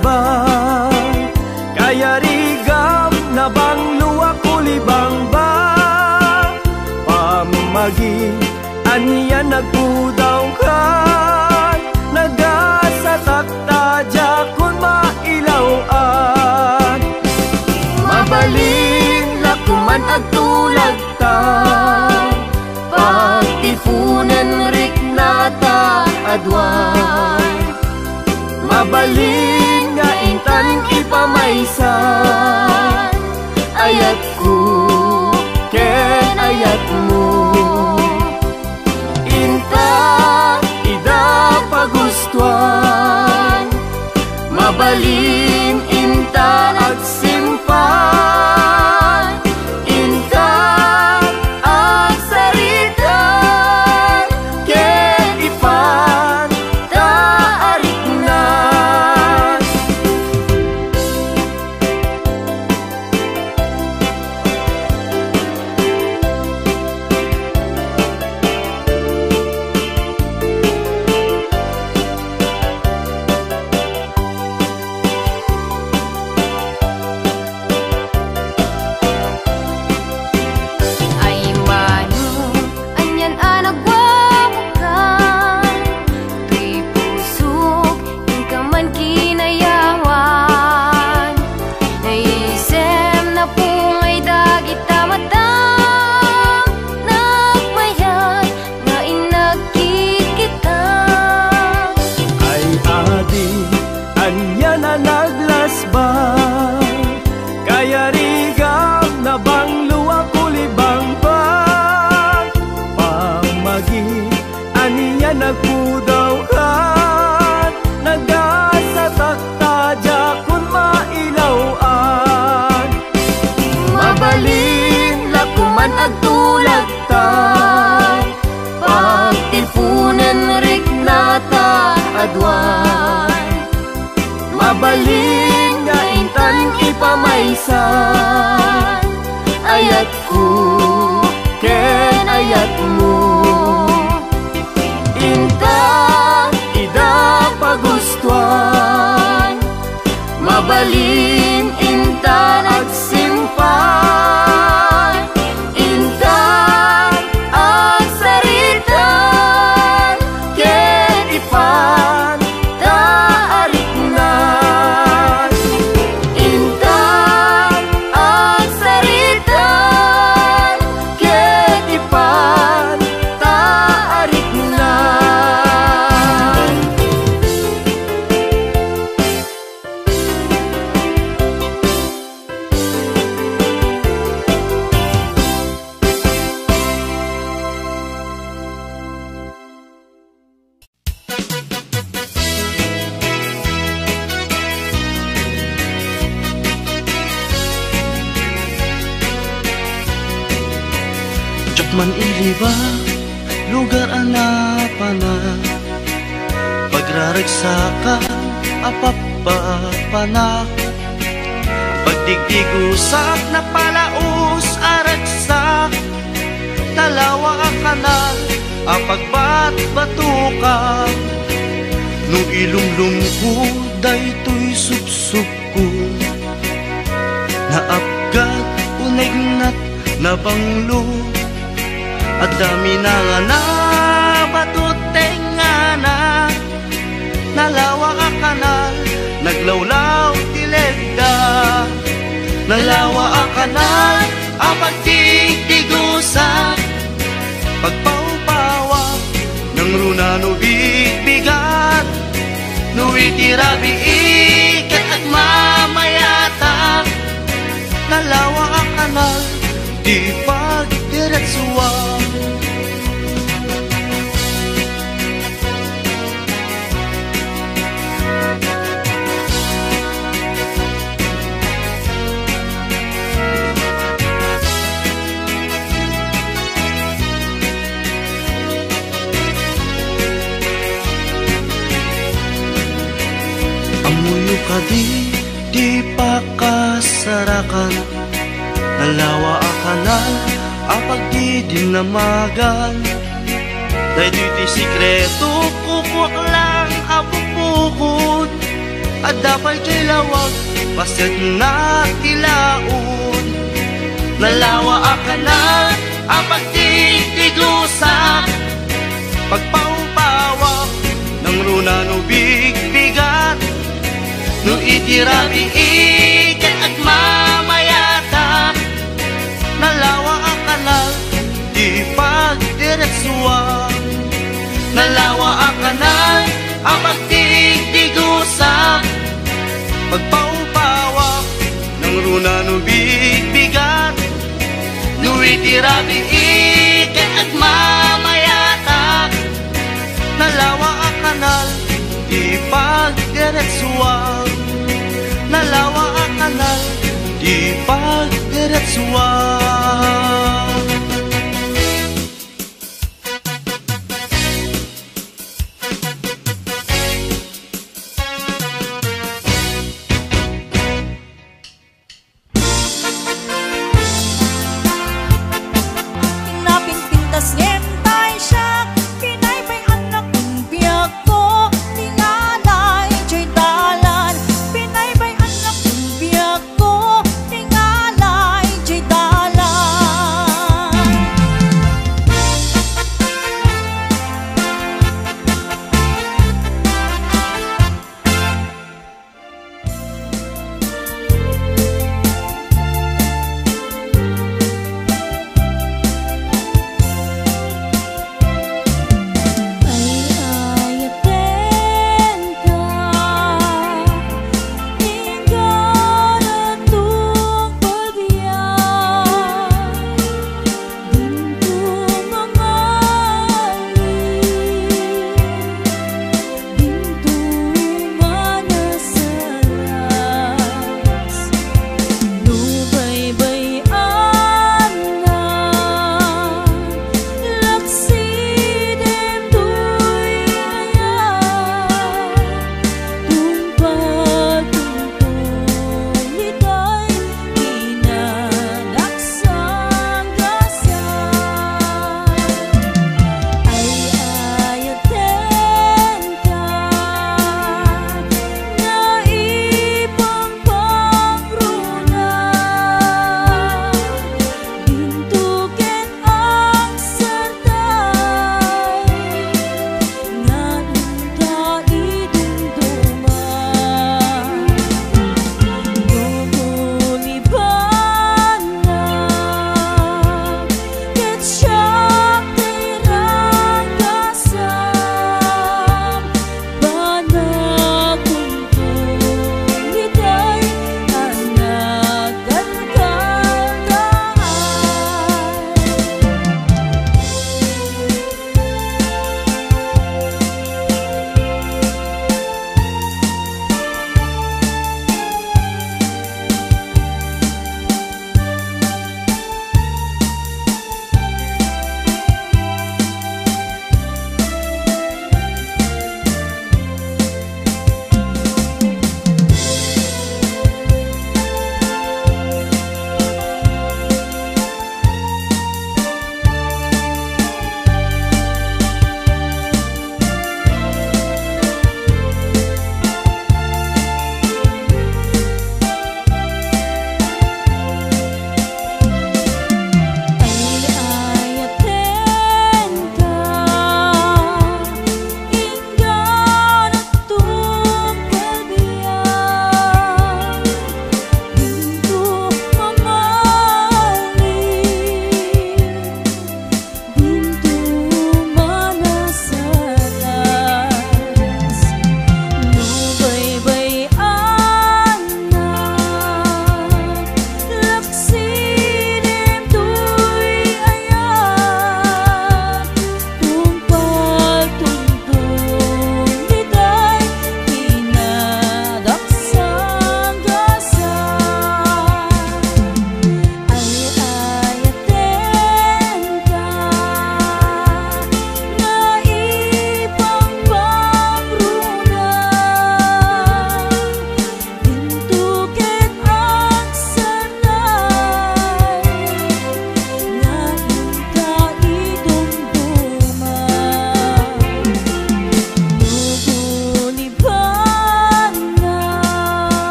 ba? Kaya rigam na bang luwa kulibang ba? Pamagi aniya nagpudaw ka, nagasatakta dya kun mailawan. Mabalin lakuman agtulag ta, pagtipunan rik nata adwan. Mabalin nga intan ipamaysan, ayat ko ken ayat mo. Inta ida pagustuhan, mabalin inta agsimpan. Inta agsaritan, ken ipan taariknan. Nagpudaw ka, nagasatakta dya kun mailawan. Mabalin lakuman agtulag ta, pagtipunan rik nata adwan. Mabalin nga intan ipamaysan, ayat ko ken ayat mo. Inta ida pagustuhan, mabalin inta agsimpan. Inta agsaritan, ken ipan taariknan. Inta agsaritan, ken ipan taariknan. Man iliba, lugar anapana, pagraragsakan, apapapana, pagdigdigusak na palaus aragsak, talawa kanal, apagbat-batukan, nung ilumlum ko, daytoy supsup ko, naapgat, unegnat, nabanglo, at dami na nga na batuteng nga na, nalawa ka kanal, naglawlaw tilegda. Nalawa ka kanal, apagtigtigusa, pagpaupawa, ng runa no bigbigat, no itirabi ikat at mamayata. Nalawa ka kanal, di pagdiretsuwa. Amuyo ka di pa kasarakan, nalawa a kanal, apag di dinamagan. Dahil di sikreto, kukwak lang apupukod, at dapat kay lawag basit na tilaon. Nalawa kanal ang pagtitigusa, pagpaupawak ng runa no bigbigat, no itirabi ikat at mamayata. Nalawa ang kanal di pagdiretsuwa, nalawa ang kanal ang pagtitigusa, pagpaupawak ng runa no bigbigat, no itirabi ikat at mamayata. Nalawa ang kanal di pagdiretsuwa, nalawa ang kanal di pagdiretsuwa. Pinapinpintas ngentay siya, pinaybay anak ng biyak ko, tingalay joy dalan. Pinaybay anak ng biyak ko, tingalay joy dalan.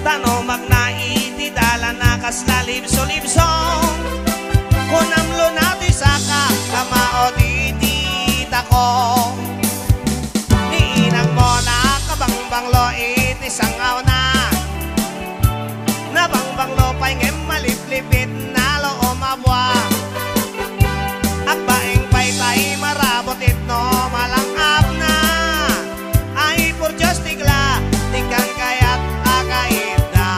Tano magnaiti dala na kasla libso-libsong kunamlo natin saka kamao di tita ko niinang mo na kabangbanglo iti sangaw na nabangbanglo pa'y ngem maliplipit na lo umabwa agbaeng pa'y ta'i marabot itno malangap na ay por Diyos tigla tigkan kayat akaida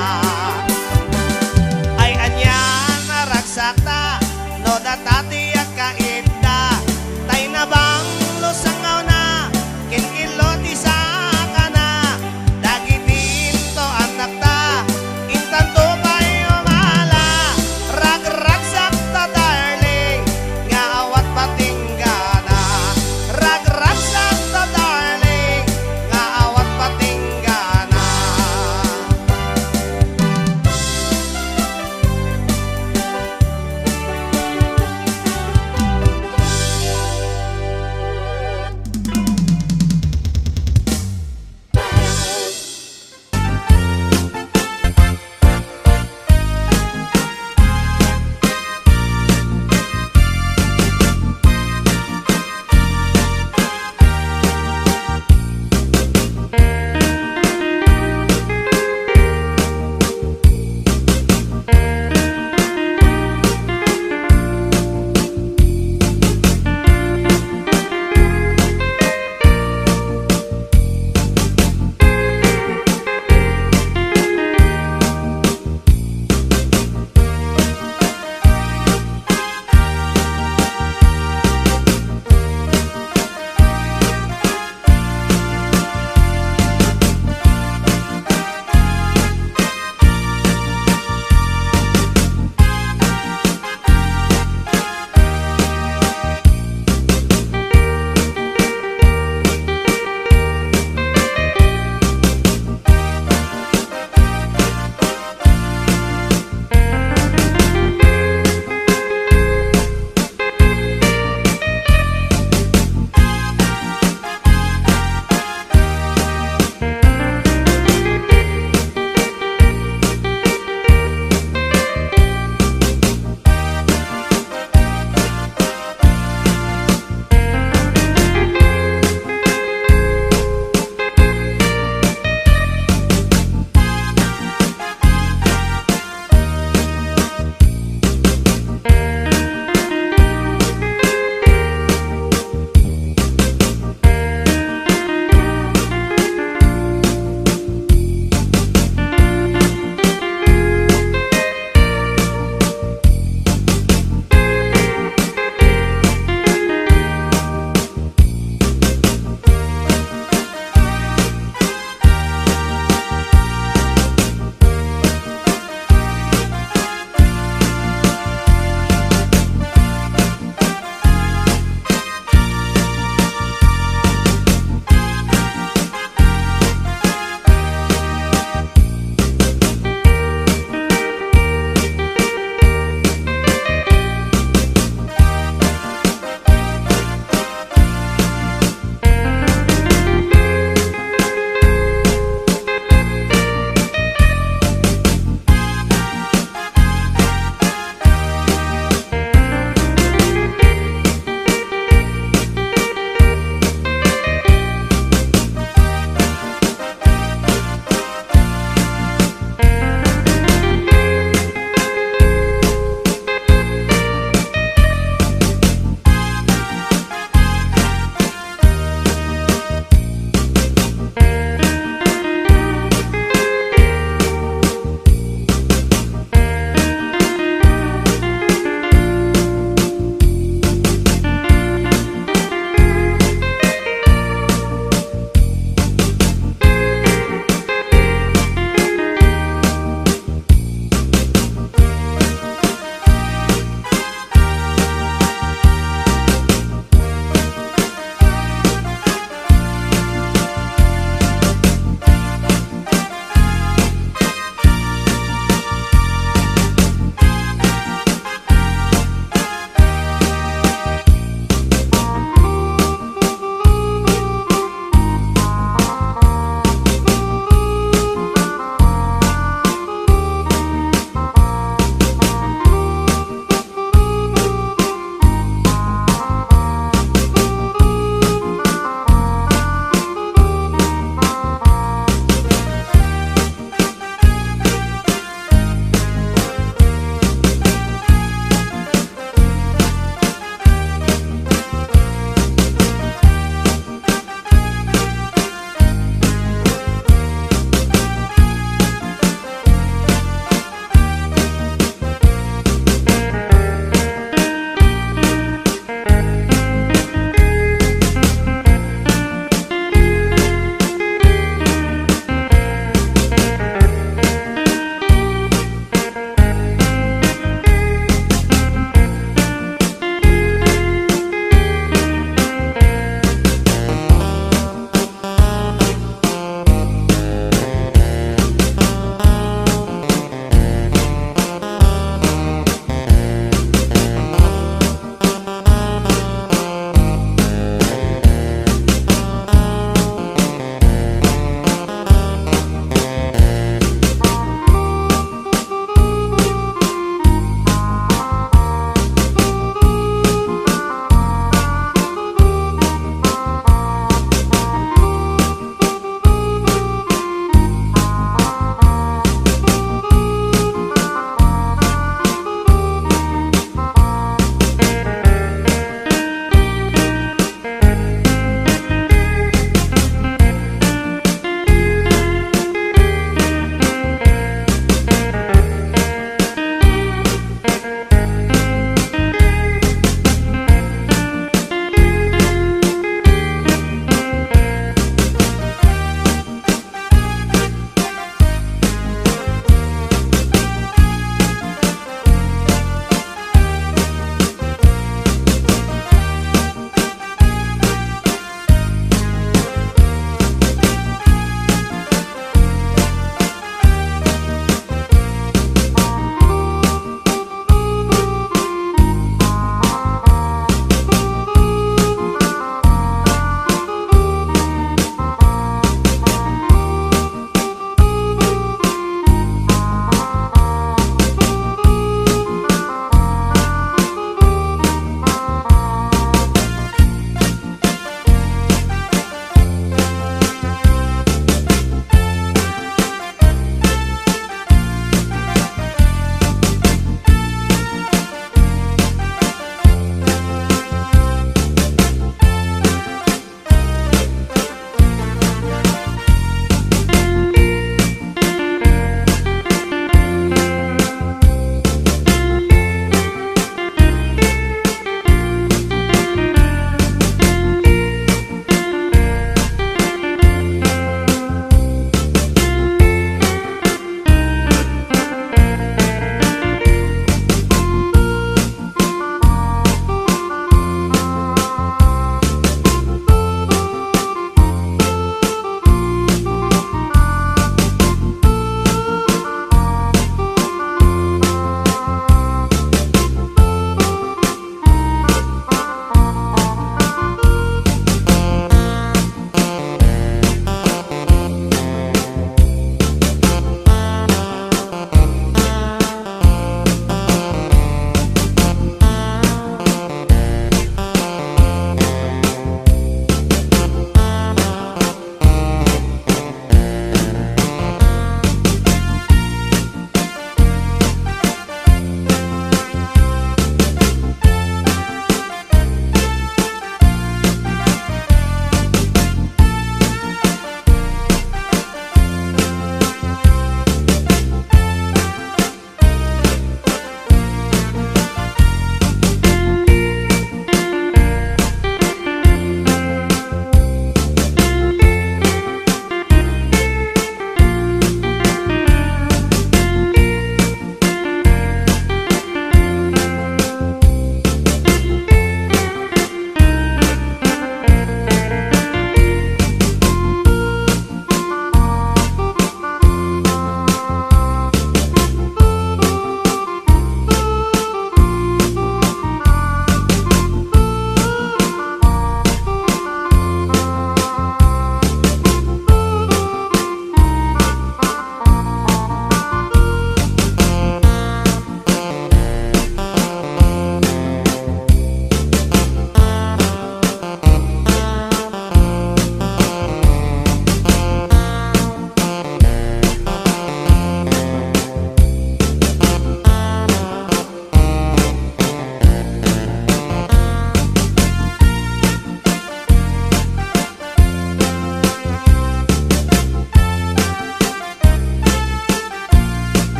ay anyan naragsakta no datati akaida tay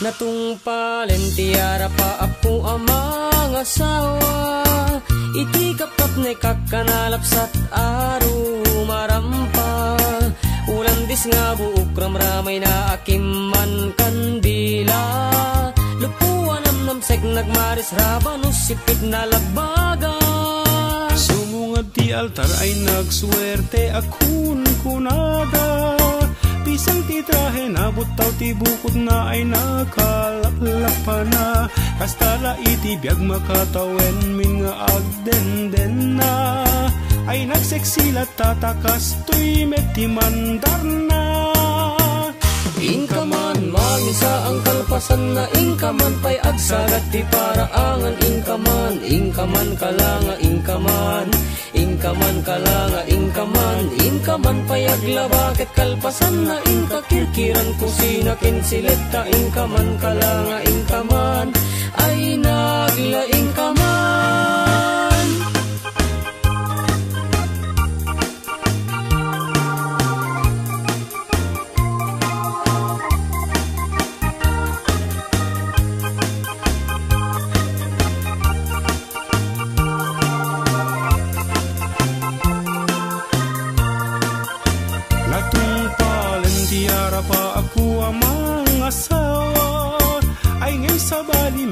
Natungpalen tiara pa ako amang asawa, iti kapap ne kakanalapsat aro marampa. Ulandis nga buok ramramay na akimman kandila, lupuan am namsek nagmaris rabanus sipit na labaga. Sumungad ti altar ay nagswerte akun kunada, pisang ti trahe nabutaw ti bukod na ay nakalaklapa na. Kastala iti biyag makatawen min nga agdenden na, ay nagseksilat tatakas tuy meti mandar na. Inkaman mangisa ang kalpasan na inkaman pay agsagat ti paraangan. Inkaman, inkaman kalanga inkaman, inkaman kalanga inkaman, inkaman pay aglabakit kalpasan na inkakirkiran kusina kinsilita. Inkaman kalanga inkaman ay nagla inkaman.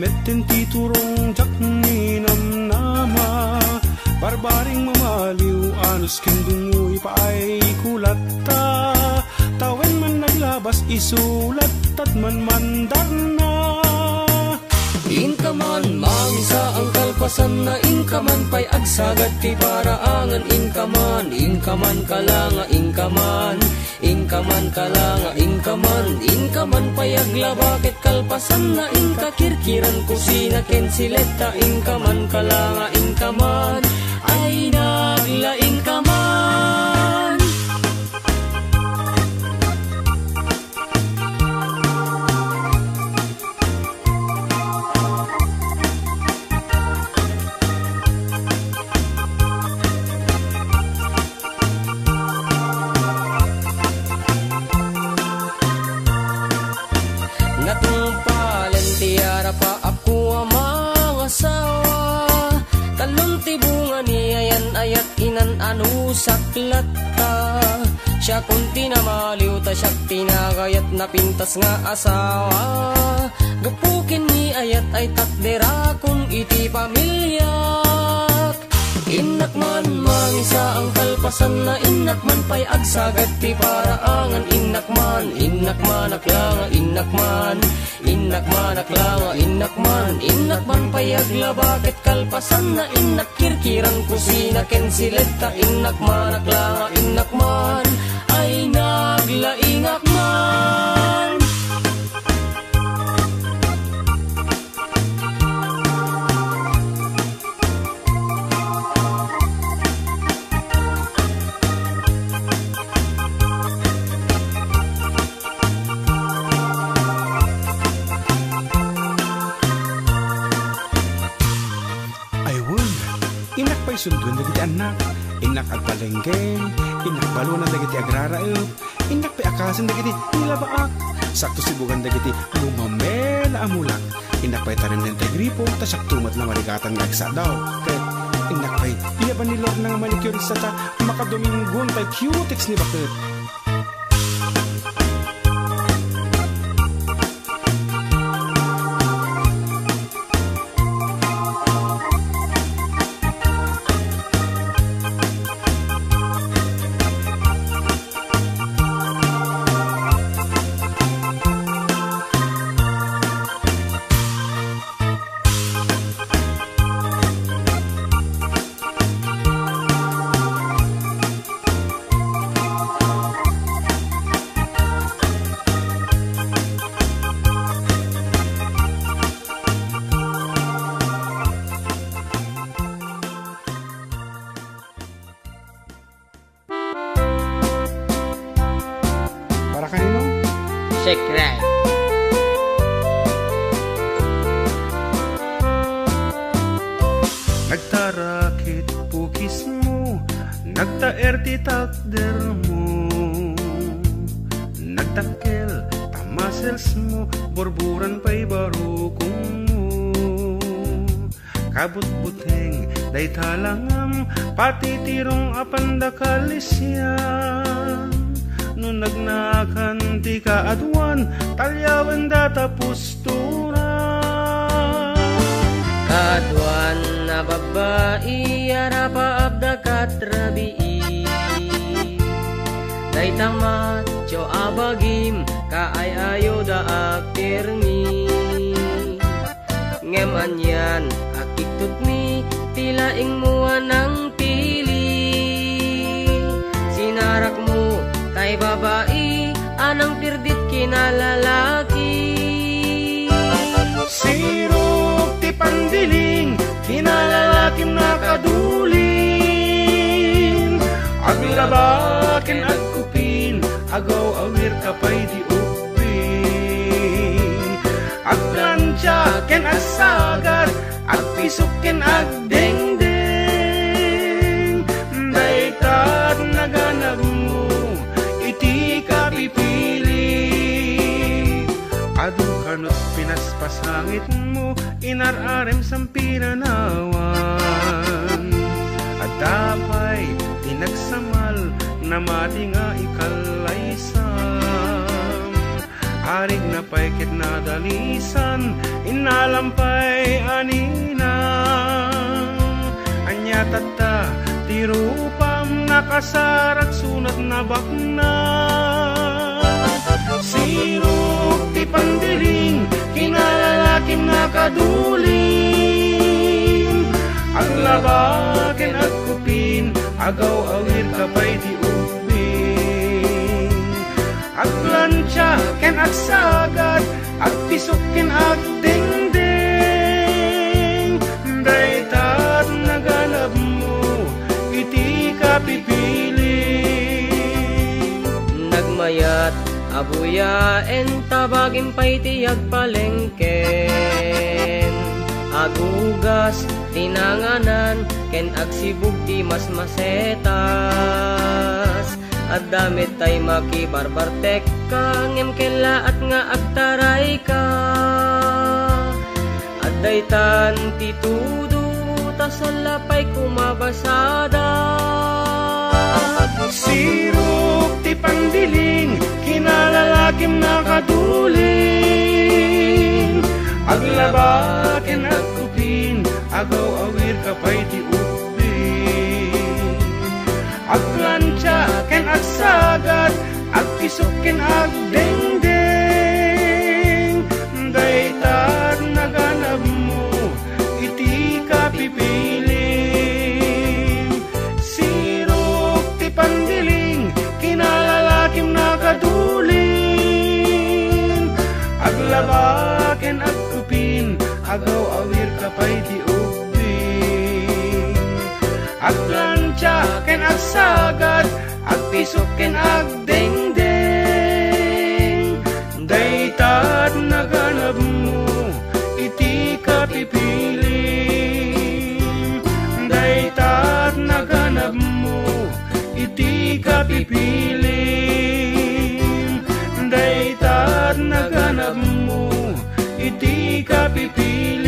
Metten ti turong jak ninam nama, barbaring mamaliw anus kindungoy pa ay kulata. Tawen man naglabas isulat at man mandar na. Inkaman mangisa ang kalpasan na inkaman pay agsagat ti paraangan. Inkaman, inkaman kalanga inkaman, inkaman kalanga inkaman, inkaman pay aglabakit kalpasan na inkakirkiran kusina kensileta. Inkaman kalanga inkaman ay nagla inkaman. Natungpalen tiara pa ako amang asawa, talong tibungan ni ayan ayat inan anu saklata. Siya kunti na maliw ta siya tinagayat na pintas nga asawa, gapukin ni ayat ay takdera kung iti pamilyak. Inakman mangisa ang kalpasan na inakman pay agsagat ti paraangan. Inakman, inakman aklanga inakman, inakman aklanga inakman, inakman pay aglabakit kalpasan na inakirkiran kusina kensileta. Inakman aklanga inakman ay naglaingakman. Sundun dagiti anak, inak agpalengke, inak balunan dagiti agraraep, inak pay akasan dagiti nilabaak, sakto sibugan dagiti lumamela amulak, inak pay tarim ng tegripo, tasak tumat na marigatan nga agsa daw, ket inak pay iya ba nilor ng manicurista ta, makadominggon pay cutex ni bakit. Sekret. Nagtarakit pukis mo, nagtaer ti takder mo, nagtakkel tamas muscles mo, burburan pa'y barukong mo. Kabut-buteng, day talangam, pati tirong apanda kalisyan. Nung nagnakan di ka adwan, talyawan data pusturan. Kaadwan na babae, arapa abda katrabii. Day tamat, jo abagim, kaay-ayo da akirmi. Ngem anyan, akitut mi, tilaing mo anang pili. Sinarak mo, tay babae, anang pirdit kinalalaki. Sirok ti pandiling, kinalalakim na kadulin. Aglabakin agkupin, agaw awir kapay di upin. Aglansya ken asagar, agpisukin agdengdeng. Daytad naganag mo, iti ka pipili. Adu kanot pinaspasangit mo, inararem sampiranawan. At dapay tinagsamal na mati nga ikalaysam. Arig na paikit na dalisan, inalampay aninang. Anya tata, tirupam nakasarak sunat na bakna. Sirok ti pandiling, kinalalakim na kadulin. Aglabakin agkupin, agaw awir kapay di ubing. Aglansya ken agsagat, agpisukin agdengdeng. Daytad naganap mo, iti ka pipili. Nagmayat abuya en tabagin pa'y tiyag palengken. Agugas tinanganan ken agsibug ti mas masetas. At damit tay makibarbartek ka, ngem kela at nga agtaray ka. At daytan ti tudo, tasalapay kumabasada. Sirok ti pandiling, kinalalakim na kadulin. Aglabakin agkupin, agaw awir kapay di ubing. Aglansya ken agsagat, agpisukin agdengdeng. Daytad naganap mo, iti ka pipiling. Sirok ti pandiling, kinalalakim na kadulin. Aglabakin agkupin, agaw awir kapay di ubing. Aglansya ken agsagat, agpisukin agdengdeng. Daytad naganap mo, iti ka pipiling. Daytad naganap mo, iti ka pipiling. Daytad naganap mo, iti ka pipiling.